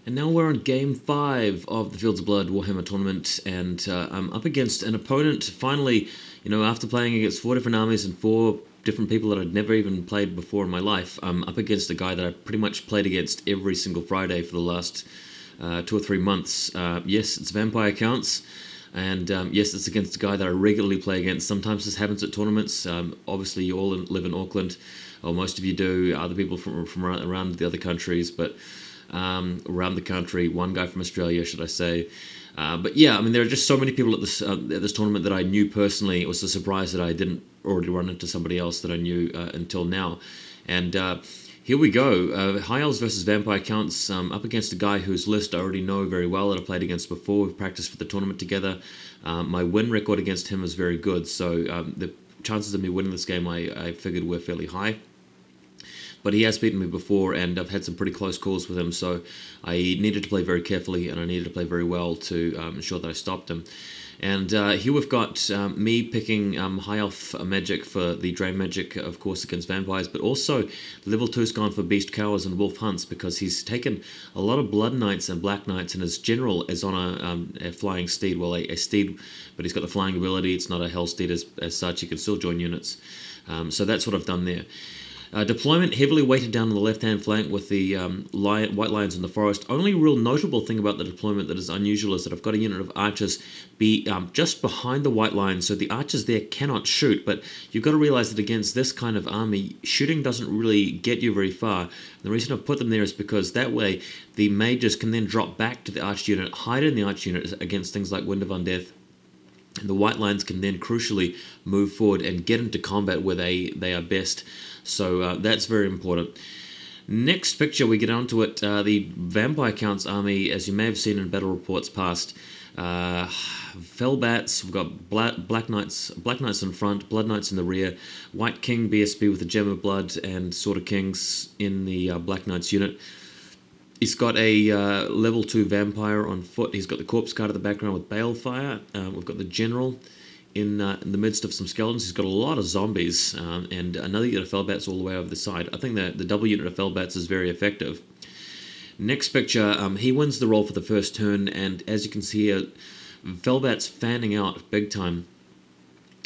And now we're on Game 5 of the Fields of Blood Warhammer tournament, and I'm up against an opponent, finally, after playing against 4 different armies and 4 different people that I'd never even played before in my life. I'm up against a guy that I pretty much played against every single Friday for the last 2 or 3 months. Yes, it's Vampire Counts, and yes, it's against a guy that I regularly play against. Sometimes this happens at tournaments. Obviously, you all live in Auckland, or most of you do, other people from around the other countries, but around the country, one guy from Australia, should I say. But yeah, I mean, there are just so many people at this tournament that I knew personally. It was a surprise that I didn't already run into somebody else that I knew until now. And here we go. High Elves versus Vampire Counts, up against a guy whose list I already know very well, that I played against before. We've practiced for the tournament together. My win record against him is very good, so the chances of me winning this game I figured were fairly high. But he has beaten me before, and I've had some pretty close calls with him, so I needed to play very carefully, and I needed to play very well to ensure that I stopped him. And here we've got me picking High Elf Magic for the Drain Magic, of course, against vampires, but also level 2's gone for Beast Cowers and Wolf Hunts, because he's taken a lot of Blood Knights and Black Knights, and his general is on a flying steed, well, a steed, but he's got the flying ability. It's not a hell steed as such. He can still join units. So that's what I've done there. Deployment heavily weighted down on the left-hand flank with the White Lions in the forest. Only real notable thing about the deployment that is unusual is that I've got a unit of archers be just behind the White Lions, so the archers there cannot shoot, but you've got to realize that against this kind of army, shooting doesn't really get you very far. And the reason I've put them there is because that way the mages can then drop back to the arch unit, hide in the arch unit against things like Wind of Undeath. And the White Lions can then crucially move forward and get into combat where they are best. So that's very important. Next picture, we get onto it. The Vampire Counts army, as you may have seen in battle reports past. Fellbats, we've got Black Knights in front, Blood Knights in the rear, White King BSB with the Gem of Blood, and Sword of Kings in the Black Knights unit. He's got a level 2 vampire on foot. He's got the corpse guard at the background with balefire. We've got the general in the midst of some skeletons. He's got a lot of zombies, and another unit of Fellbats all the way over the side. I think that the double unit of Fellbats is very effective. Next picture, he wins the roll for the first turn, and as you can see here, Fellbats fanning out big time.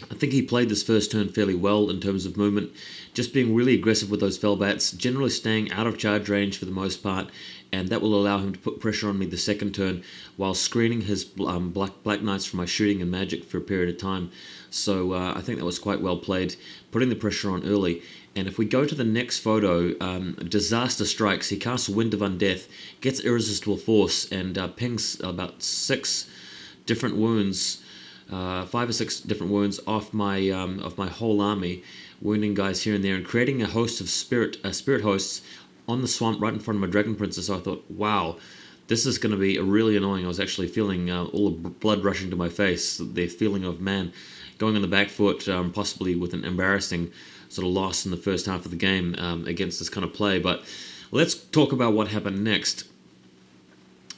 I think he played this first turn fairly well in terms of movement, just being really aggressive with those Fellbats, generally staying out of charge range for the most part, and that will allow him to put pressure on me the second turn while screening his Black Knights from my shooting and magic for a period of time. So I think that was quite well played, putting the pressure on early. And if we go to the next photo, Disaster strikes. He casts Wind of Undeath, gets Irresistible Force, and pings about 6 different wounds, 5 or 6 different wounds off my whole army, wounding guys here and there, and creating a host of spirit hosts on the swamp right in front of my Dragon Princess. So I thought, wow, this is going to be really annoying. I was actually feeling all the blood rushing to my face, the feeling of, man, going on the back foot, possibly with an embarrassing sort of loss in the first half of the game against this kind of play. But let's talk about what happened next.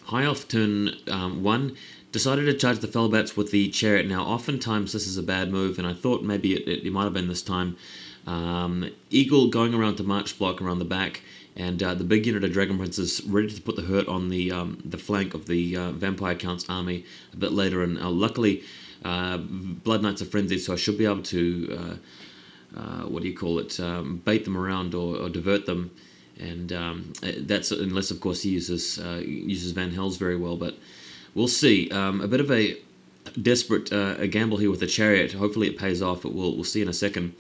High Elf turn 1 decided to charge the Fellbats with the Chariot. Now, oftentimes this is a bad move, and I thought maybe it might have been this time. Eagle going around to march block around the back, and the big unit of Dragon Princes ready to put the hurt on the flank of the Vampire Counts army a bit later. And luckily, Blood Knights are frenzied, so I should be able to, bait them around or divert them. And that's unless, of course, he uses Van Hel's very well, but we'll see. A bit of a desperate gamble here with the Chariot. Hopefully it pays off, but we'll see in a second.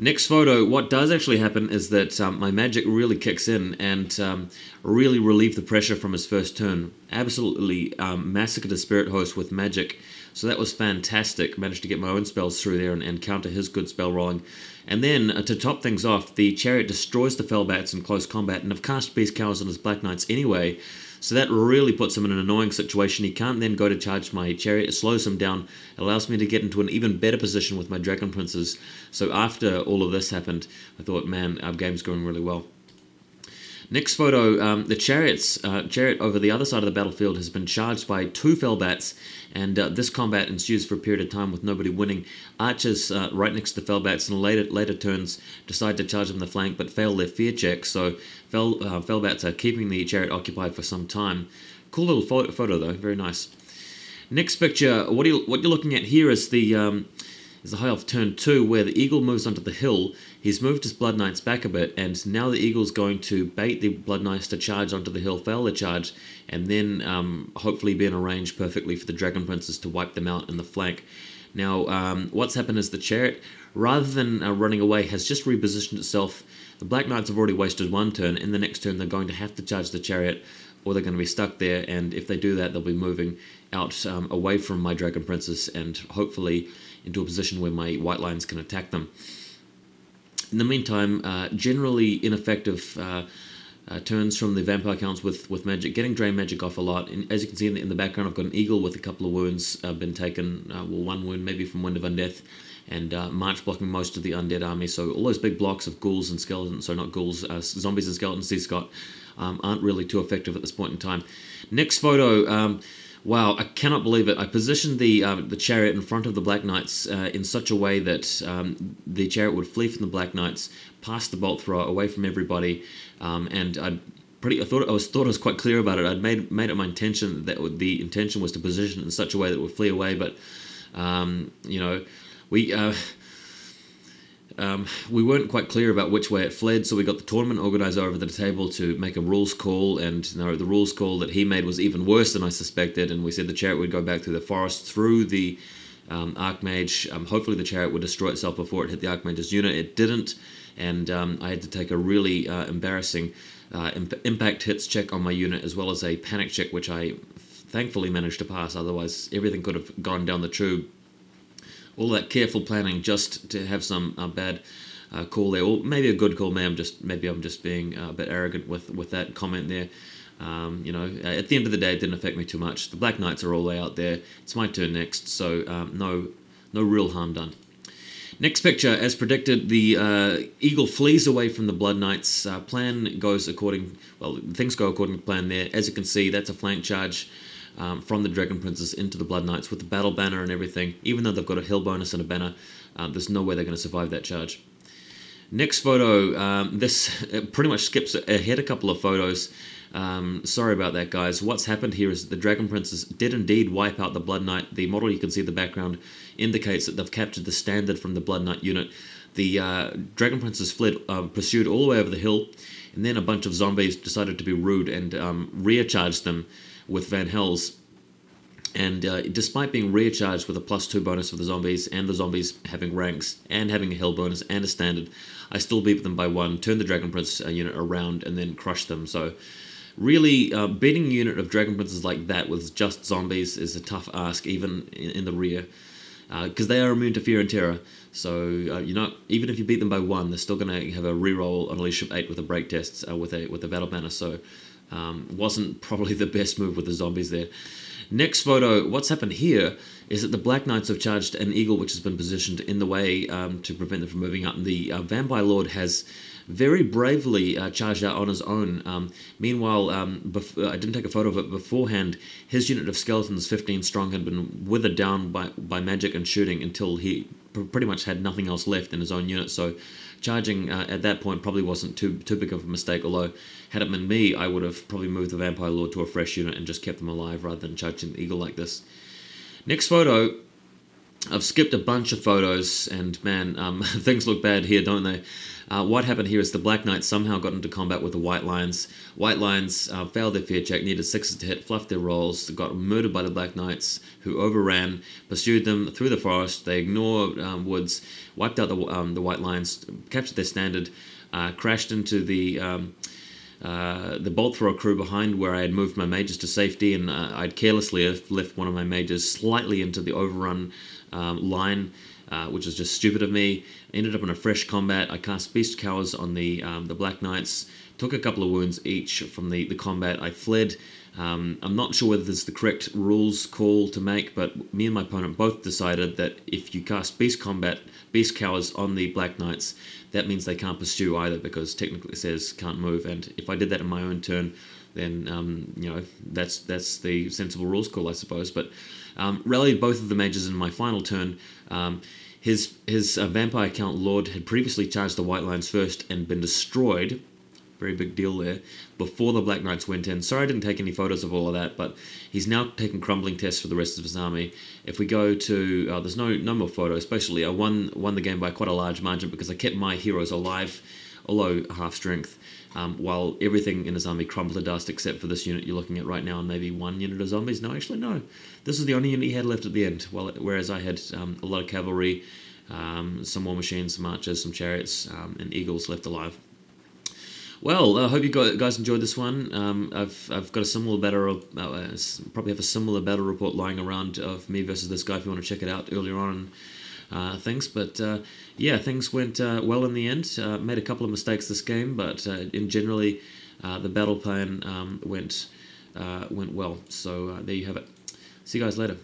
Next photo, what does actually happen is that my magic really kicks in and really relieved the pressure from his first turn. Absolutely massacred his Spirit Host with magic, so that was fantastic. Managed to get my own spells through there and counter his good spell rolling. And then, to top things off, the Chariot destroys the Fellbats in close combat, and I've cast Beast Cowers on his Black Knights anyway, so that really puts him in an annoying situation. He can't then go to charge my Chariot. It slows him down, allows me to get into an even better position with my Dragon Princes. So after all of this happened, I thought, man, our game's going really well. Next photo, the chariot over the other side of the battlefield has been charged by 2 Felbats, and this combat ensues for a period of time with nobody winning. Archers right next to the Felbats in later turns decide to charge them the flank but fail their fear check, so Felbats are keeping the chariot occupied for some time. Cool little photo though, very nice. Next picture, what you're looking at here is the High Elf turn 2, where the eagle moves onto the hill. He's moved his Blood Knights back a bit, and now the eagle's going to bait the Blood Knights to charge onto the hill, fail their charge, and then hopefully be in a range perfectly for the Dragon Princes to wipe them out in the flank. Now, what's happened is the chariot, rather than running away, has just repositioned itself. The Black Knights have already wasted 1 turn. In the next turn, they're going to have to charge the chariot, or they're going to be stuck there, and if they do that, they'll be moving out away from my Dragon Princes, and hopefully into a position where my white lines can attack them. In the meantime, generally ineffective turns from the vampire counts with magic, getting drain magic off a lot. And as you can see in the background, I've got an eagle with a couple of wounds been taken, well, 1 wound maybe from Wind of Undeath, and March blocking most of the undead army. So all those big blocks of ghouls and skeletons, sorry, not ghouls, zombies and skeletons he's got, aren't really too effective at this point in time. Next photo. Wow, I cannot believe it. I positioned the chariot in front of the Black Knights in such a way that the chariot would flee from the Black Knights, past the bolt thrower, away from everybody, and I thought I was quite clear about it. I'd made it my intention that the intention was to position it in such a way that it would flee away, but you know, we weren't quite clear about which way it fled, so we got the tournament organizer over the table to make a rules call, and the rules call that he made was even worse than I suspected, and we said the chariot would go back through the forest, through the Archmage. Hopefully the chariot would destroy itself before it hit the Archmage's unit. It didn't, and I had to take a really embarrassing impact hits check on my unit, as well as a panic check, which I thankfully managed to pass, otherwise everything could have gone down the tube. All that careful planning just to have some bad call there, or maybe a good call. Maybe I'm just being a bit arrogant with that comment there. You know, at the end of the day, it didn't affect me too much. The Black Knights are all out there. It's my turn next, so no real harm done. Next picture, as predicted, the eagle flees away from the Blood Knights. Plan goes according, well, things go according to plan there. As you can see, that's a flank charge from the Dragon Princes into the Blood Knights with the battle banner and everything. Even though they've got a hill bonus and a banner, there's no way they're going to survive that charge. Next photo, this pretty much skips ahead a couple of photos. Sorry about that, guys. What's happened here is that the Dragon Princes did indeed wipe out the Blood Knight. The model you can see in the background indicates that they've captured the standard from the Blood Knight unit. The Dragon Princes fled, pursued all the way over the hill, and then a bunch of zombies decided to be rude and rear-charged them with Van Hells. And despite being rear-charged with a +2 bonus for the zombies, and the zombies having ranks, and having a hill bonus and a standard, I still beat them by 1, turned the Dragon Prince unit around, and then crushed them. So really, beating a unit of Dragon Princes like that with just zombies is a tough ask, even in the rear, because they are immune to fear and terror. So you know, even if you beat them by 1, they're still going to have a reroll on a leadership 8 with a break test with a battle banner. So wasn't probably the best move with the zombies there. Next photo, what's happened here is that the Black Knights have charged an eagle which has been positioned in the way to prevent them from moving up. And the Vampire Lord has very bravely charged out on his own. Meanwhile, I didn't take a photo of it beforehand. His unit of skeletons, 15 strong, had been withered down by magic and shooting until he pretty much had nothing else left in his own unit. So charging at that point probably wasn't too big of a mistake, although had it been me, I would have probably moved the Vampire Lord to a fresh unit and just kept them alive rather than charging the eagle like this. Next photo, I've skipped a bunch of photos, and man, things look bad here, don't they? What happened here is the Black Knights somehow got into combat with the White Lions. White Lions failed their fear check, needed 6s to hit, fluffed their rolls, got murdered by the Black Knights, who overran, pursued them through the forest. They ignored woods, wiped out the White Lions, captured their standard, crashed into the bolt thrower crew behind where I had moved my mages to safety, and I'd carelessly left one of my mages slightly into the overrun line, which was just stupid of me. Ended up in a fresh combat. I cast Beast Cowers on the Black Knights, took a couple of wounds each from the combat. I fled. I'm not sure whether this is the correct rules call to make, but me and my opponent both decided that if you cast Beast Cowers on the Black Knights, that means they can't pursue either, because technically it says can't move. And if I did that in my own turn, then that's the sensible rules call, I suppose. But rallied both of the mages in my final turn. His Vampire Count Lord had previously charged the White Lions first and been destroyed. Very big deal there. Before the Black Knights went in. Sorry I didn't take any photos of all of that, but he's now taking crumbling tests for the rest of his army. If we go to... there's no more photos. Basically, I won the game by quite a large margin because I kept my heroes alive, although half strength, while everything in his army crumbled to dust except for this unit you're looking at right now, and maybe one unit of zombies. No, actually, no. This is the only unit he had left at the end, whereas I had a lot of cavalry, some war machines, some archers, some chariots, and eagles left alive. Well, I hope you guys enjoyed this one. I've got a similar probably have a similar battle report lying around of me versus this guy if you want to check it out earlier on things. But yeah, things went well in the end. Made a couple of mistakes this game, but in generally the battle plan went well. So there you have it. See you guys later.